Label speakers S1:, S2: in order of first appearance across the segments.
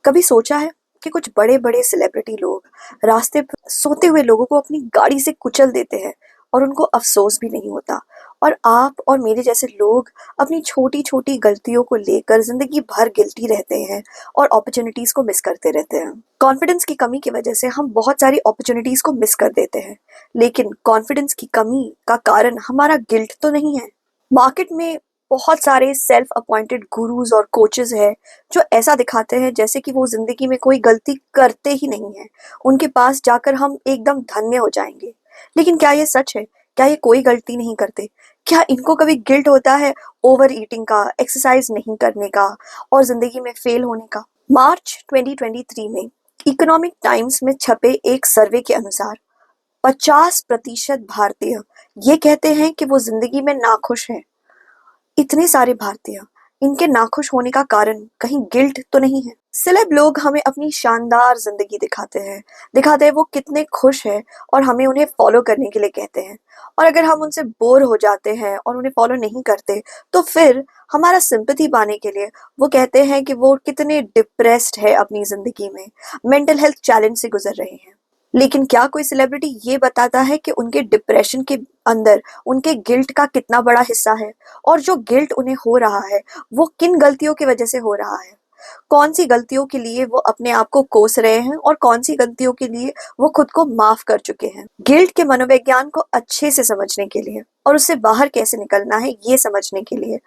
S1: कभी सोचा है कि कुछ बड़े बड़े सेलिब्रिटी लोग रास्ते पर सोते हुए लोगों को अपनी गाड़ी से कुचल देते हैं और उनको अफसोस भी नहीं होता। और आप और मेरे जैसे लोग अपनी छोटी छोटी गलतियों को लेकर जिंदगी भर गिल्टी रहते हैं और अपॉर्चुनिटीज को मिस करते रहते हैं। कॉन्फिडेंस की कमी की वजह से हम बहुत सारी अपॉर्चुनिटीज को मिस कर देते हैं, लेकिन कॉन्फिडेंस की कमी का कारण हमारा गिल्ट तो नहीं है। मार्केट में बहुत सारे सेल्फ अपॉइंटेड गुरुज और कोचेस हैं जो ऐसा दिखाते हैं जैसे कि वो जिंदगी में कोई गलती करते ही नहीं है। उनके पास जाकर हम एकदम धन्य हो जाएंगे। लेकिन क्या ये सच है? क्या ये कोई गलती नहीं करते? क्या इनको कभी गिल्ट होता है ओवर ईटिंग का, एक्सरसाइज नहीं करने का और जिंदगी में फेल होने का? मार्च 2023 में इकोनॉमिक टाइम्स में छपे एक सर्वे के अनुसार 50% भारतीय ये कहते हैं कि वो जिंदगी में नाखुश हैं। इतने सारे भारतीय, इनके नाखुश होने का कारण कहीं गिल्ट तो नहीं है? सेलेब लोग हमें अपनी शानदार जिंदगी दिखाते हैं वो कितने खुश हैं और हमें उन्हें फॉलो करने के लिए कहते हैं। और अगर हम उनसे बोर हो जाते हैं और उन्हें फॉलो नहीं करते तो फिर हमारा सिंपैथी पाने के लिए वो कहते हैं कि वो कितने डिप्रेस्ड है अपनी जिंदगी में, मेंटल हेल्थ चैलेंज से गुजर रहे हैं। लेकिन क्या कोई सेलिब्रिटी ये बताता है कि उनके डिप्रेशन के अंदर उनके गिल्ट का कितना बड़ा हिस्सा है? और जो गिल्ट उन्हें हो रहा है वो किन गलतियों की वजह से हो रहा है? कौन सी गलतियों के लिए वो अपने आप को कोस रहे हैं और कौन सी गलतियों के लिए वो खुद को माफ कर चुके हैं? गिल्ट के मनोविज्ञान को अच्छे से समझने के लिए और उससे बाहर कैसे निकलना है ये समझने के लिए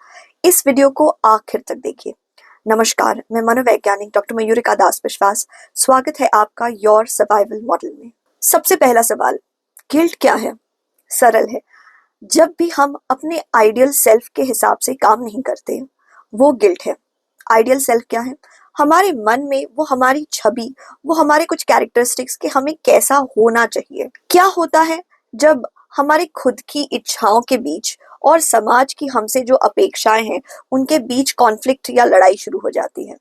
S1: इस वीडियो को आखिर तक देखिए। नमस्कार, मैं मनोवैज्ञानिक डॉक्टर मयूरिका दास विश्वास। स्वागत है आपका योर सर्वाइवल मॉडल में। सबसे पहला सवाल, गिल्ट क्या है? सरल है। जब भी हम अपने आइडियल सेल्फ के हिसाब से काम नहीं करते, वो गिल्ट है। आइडियल सेल्फ क्या है? हमारे मन में वो हमारी छवि, वो हमारे कुछ कैरेक्टरिस्टिक्स कि हमें कैसा होना चाहिए। क्या होता है जब हमारे खुद की इच्छाओं के बीच और समाज की हमसे जो अपेक्षाएं हैं उनके बीच कॉन्फ्लिक्ट या लड़ाई शुरू हो जाती है?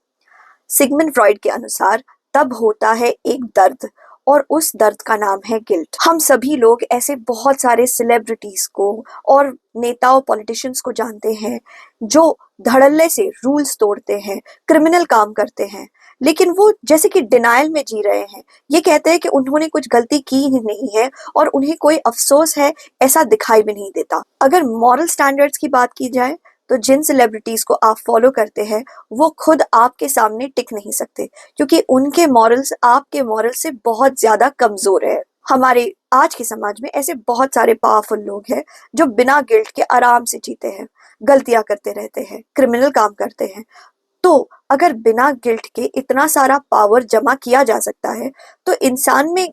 S1: सिगमंड फ्रॉइड के अनुसार तब होता है एक दर्द और उस दर्द का नाम है गिल्ट। हम सभी लोग ऐसे बहुत सारे सेलिब्रिटीज को और नेताओं, पॉलिटिशियंस को जानते हैं जो धड़ल्ले से रूल्स तोड़ते हैं, क्रिमिनल काम करते हैं, लेकिन वो जैसे कि डिनायल में जी रहे हैं। ये कहते हैं कि उन्होंने कुछ गलती की ही नहीं है और उन्हें कोई अफसोस है, ऐसा दिखाई भी नहीं देता। अगर मॉरल स्टैंडर्ड्स की बात की जाए तो जिन सेलिब्रिटीज को आप फॉलो करते हैं वो खुद आपके सामने टिक नहीं सकते, क्योंकि उनके मॉरल्स आपके मॉरल से बहुत ज्यादा कमजोर है। हमारे आज के समाज में ऐसे बहुत सारे पावरफुल लोग हैं जो बिना गिल्ट के आराम से जीते हैं, गलतियां करते रहते हैं, क्रिमिनल काम करते हैं। तो अगर बिना गिल्ट के इतना सारा पावर जमा किया जा सकता है तो इंसान में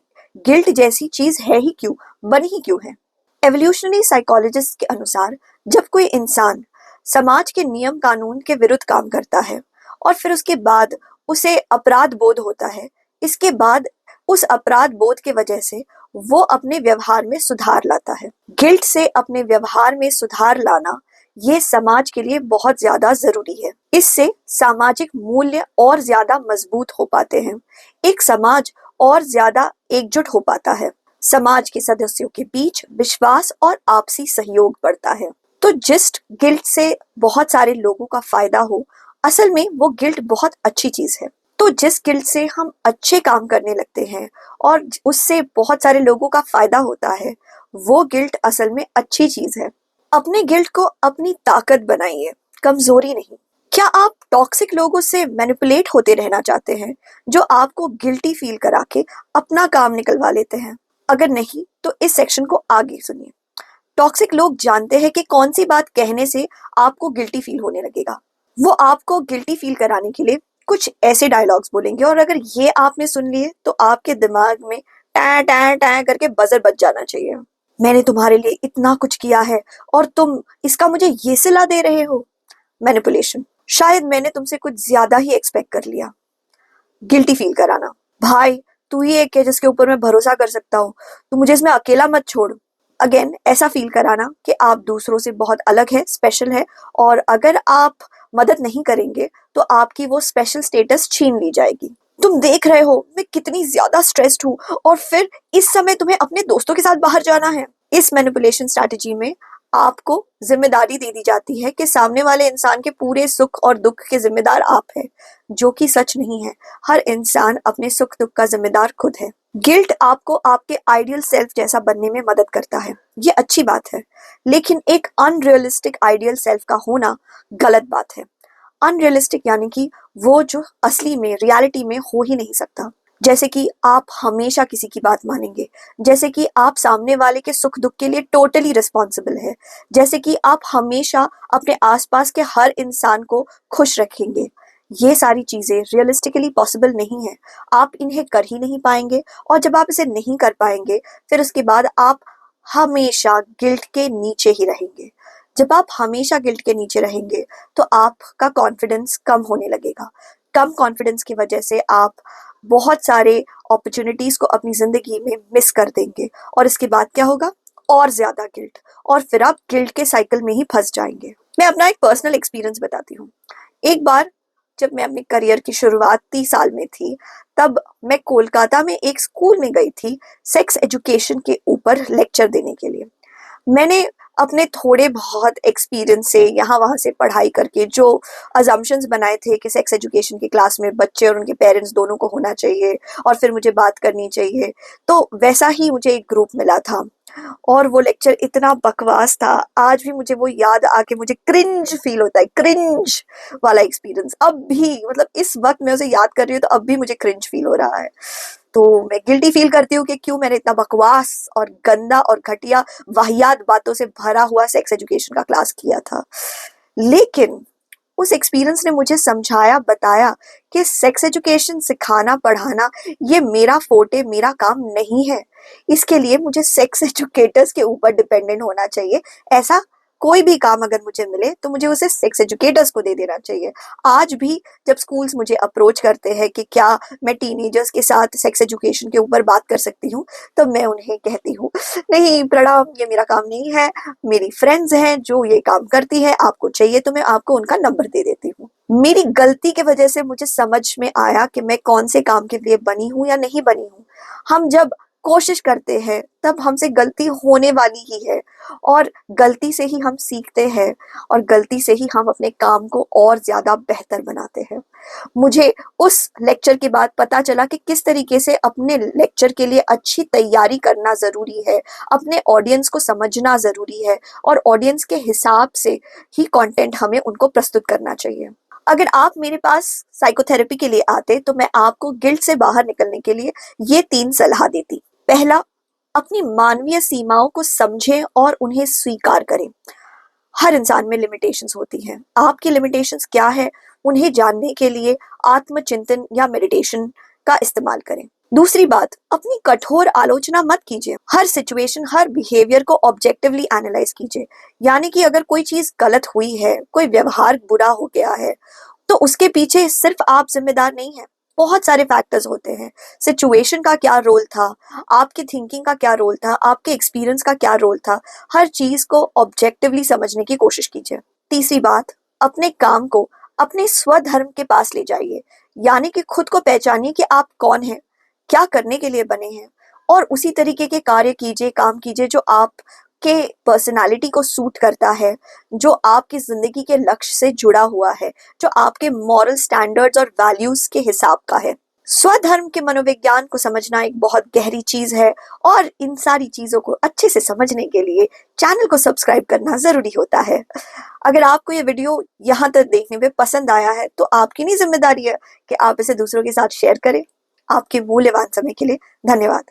S1: गिल्ट जैसी चीज है ही क्यों, बनी ही क्यों है? एवोल्यूशनरी साइकोलॉजिस्ट के अनुसार जब कोई इंसान समाज के नियम कानून के विरुद्ध काम करता है और फिर उसके बाद उसे अपराध बोध होता है, इसके बाद उस अपराध बोध के वजह से वो अपने व्यवहार में सुधार लाता है। गिल्ट से अपने व्यवहार में सुधार लाना ये समाज के लिए बहुत ज्यादा जरूरी है। इससे सामाजिक मूल्य और ज्यादा मजबूत हो पाते हैं, एक समाज और ज्यादा एकजुट हो पाता है, समाज के सदस्यों के बीच विश्वास और आपसी सहयोग बढ़ता है। तो जिस गिल्ट से बहुत सारे लोगों का फायदा हो, असल में वो गिल्ट बहुत अच्छी चीज है। तो जिस गिल्ट से हम अच्छे काम करने लगते हैं और उससे बहुत सारे लोगों का फायदा होता है, वो गिल्ट असल में अच्छी चीज है। अपने गिल्ट को अपनी ताकत बनाइए, कमजोरी नहीं। क्या आप टॉक्सिक लोगों से मैनिपुलेट होते रहना चाहते हैं जो आपको गिल्टी फील करा के अपना काम निकलवा लेते हैं? अगर नहीं तो इस सेक्शन को आगे सुनिए। टॉक्सिक लोग जानते हैं कि कौन सी बात कहने से आपको गिल्टी फील होने लगेगा। वो आपको गिल्टी फील कराने के लिए कुछ ऐसे डायलॉग्स बोलेंगे और अगर ये आपने सुन लिए तो आपके दिमाग में टै टै टै करके बजर बज जाना चाहिए। मैंने तुम्हारे लिए इतना कुछ किया है और तुम इसका मुझे ये सिला दे रहे हो। मैनिपुलेशन। शायद मैंने तुमसे कुछ ज्यादा ही एक्सपेक्ट कर लिया। गिल्टी फील कराना। भाई, तू ही एक है जिसके ऊपर मैं भरोसा कर सकता हूँ, तू मुझे इसमें अकेला मत छोड़। अगेन ऐसा फील कराना कि आप दूसरों से बहुत अलग है, स्पेशल है, और अगर आप मदद नहीं करेंगे तो आपकी वो स्पेशल स्टेटस छीन ली जाएगी। तुम देख रहे हो मैं कितनी ज्यादा स्ट्रेस्ड हूँ और फिर इस समय तुम्हें अपने दोस्तों के साथ बाहर जाना है। इस मैनिपुलेशन स्ट्रैटेजी में आपको जिम्मेदारी दे दी जाती है कि सामने वाले इंसान के पूरे सुख और दुख के जिम्मेदार आप हैं, जो कि सच नहीं है। हर इंसान अपने सुख दुख का जिम्मेदार खुद है। गिल्ट आपको आपके आइडियल सेल्फ जैसा बनने में मदद करता है, ये अच्छी बात है, लेकिन एक अनरियलिस्टिक आइडियल सेल्फ का होना गलत बात है। अनरियलिस्टिक यानी कि वो जो असली में रियलिटी में हो ही नहीं सकता। जैसे कि आप हमेशा किसी की बात मानेंगे, जैसे कि आप सामने वाले के सुख दुख के लिए टोटली रिस्पॉन्सिबल है, जैसे कि आप हमेशा अपने आसपास के हर इंसान को खुश रखेंगे। ये सारी चीजें रियलिस्टिकली पॉसिबल नहीं है, आप इन्हें कर ही नहीं पाएंगे। और जब आप इसे नहीं कर पाएंगे, फिर उसके बाद आप हमेशा गिल्ट के नीचे ही रहेंगे। जब आप हमेशा गिल्ट के नीचे रहेंगे तो आपका कॉन्फिडेंस कम होने लगेगा। कम कॉन्फिडेंस की वजह से आप बहुत सारे अपॉर्चुनिटीज को अपनी जिंदगी में मिस कर देंगे, और इसके बाद क्या होगा? और ज्यादा गिल्ट, और फिर आप गिल्ट के साइकिल में ही फंस जाएंगे। मैं अपना एक पर्सनल एक्सपीरियंस बताती हूँ। एक बार जब मैं अपने करियर की शुरुआती साल में थी, तब मैं कोलकाता में एक स्कूल में गई थी सेक्स एजुकेशन के ऊपर लेक्चर देने के लिए। मैंने अपने थोड़े बहुत एक्सपीरियंस से यहाँ वहाँ से पढ़ाई करके जो अजम्पशंस बनाए थे कि सेक्स एजुकेशन की क्लास में बच्चे और उनके पेरेंट्स दोनों को होना चाहिए और फिर मुझे बात करनी चाहिए, तो वैसा ही मुझे एक ग्रुप मिला था। और वो लेक्चर इतना बकवास था, आज भी मुझे वो याद आके मुझे क्रिंज फील होता है। क्रिंज वाला एक्सपीरियंस अब भी, मतलब इस वक्त मैं उसे याद कर रही हूँ तो अब भी मुझे क्रिंज फील हो रहा है। तो मैं गिल्टी फील करती हूँ कि क्यों मैंने इतना बकवास और गंदा और घटिया वाहियात बातों से भरा हुआ सेक्स एजुकेशन का क्लास किया था। लेकिन उस एक्सपीरियंस ने मुझे समझाया, बताया कि सेक्स एजुकेशन सिखाना पढ़ाना ये मेरा फोर्टे, मेरा काम नहीं है। इसके लिए मुझे सेक्स एजुकेटर्स के ऊपर डिपेंडेंट होना चाहिए। ऐसा कोई भी काम अगर मुझे मिले तो मुझे उसे सेक्स एजुकेटर्स को दे देना चाहिए। आज भी जब स्कूल्स मुझे अप्रोच करते हैं कि क्या मैं टीनेजर्स के साथ सेक्स एजुकेशन के ऊपर बात कर सकती हूँ, तो मैं उन्हें कहती हूँ, नहीं प्रणाम, ये मेरा काम नहीं है। मेरी फ्रेंड्स हैं जो ये काम करती है, आपको चाहिए तो मैं आपको उनका नंबर दे देती हूँ। मेरी गलती की वजह से मुझे समझ में आया कि मैं कौन से काम के लिए बनी हूँ या नहीं बनी हूँ। हम जब कोशिश करते हैं तब हमसे गलती होने वाली ही है, और गलती से ही हम सीखते हैं, और गलती से ही हम अपने काम को और ज्यादा बेहतर बनाते हैं। मुझे उस लेक्चर के बाद पता चला कि किस तरीके से अपने लेक्चर के लिए अच्छी तैयारी करना जरूरी है, अपने ऑडियंस को समझना जरूरी है, और ऑडियंस के हिसाब से ही कंटेंट हमें उनको प्रस्तुत करना चाहिए। अगर आप मेरे पास साइकोथेरेपी के लिए आते तो मैं आपको गिल्ट से बाहर निकलने के लिए ये 3 सलाह देती। पहला, अपनी मानवीय सीमाओं को समझें और उन्हें स्वीकार करें। हर इंसान में लिमिटेशंस होती हैं। आपकी लिमिटेशंस क्या है, उन्हें जानने के लिए आत्मचिंतन या मेडिटेशन का इस्तेमाल करें। दूसरी बात, अपनी कठोर आलोचना मत कीजिए। हर सिचुएशन, हर बिहेवियर को ऑब्जेक्टिवली एनालाइज कीजिए। यानी कि अगर कोई चीज गलत हुई है, कोई व्यवहार बुरा हो गया है, तो उसके पीछे सिर्फ आप जिम्मेदार नहीं है, बहुत सारे फैक्टर्स होते हैं। सिचुएशन का क्या रोल था, आपकी थिंकिंग का क्या रोल था, आपके एक्सपीरियंस का क्या रोल था, हर चीज को ऑब्जेक्टिवली समझने की कोशिश कीजिए। तीसरी बात, अपने काम को अपने स्वधर्म के पास ले जाइए। यानी कि खुद को पहचानिए कि आप कौन हैं, क्या करने के लिए बने हैं, और उसी तरीके के कार्य कीजिए, काम कीजिए जो आपके पर्सनालिटी को सूट करता है, जो आपकी जिंदगी के लक्ष्य से जुड़ा हुआ है, जो आपके मॉरल स्टैंडर्ड्स और वैल्यूज के हिसाब का है। स्वधर्म के मनोविज्ञान को समझना एक बहुत गहरी चीज है, और इन सारी चीजों को अच्छे से समझने के लिए चैनल को सब्सक्राइब करना जरूरी होता है। अगर आपको ये वीडियो यहाँ तक देखने में पसंद आया है तो आपकी नहीं जिम्मेदारी है कि आप इसे दूसरों के साथ शेयर करें। आपके मूल्यवान समय के लिए धन्यवाद।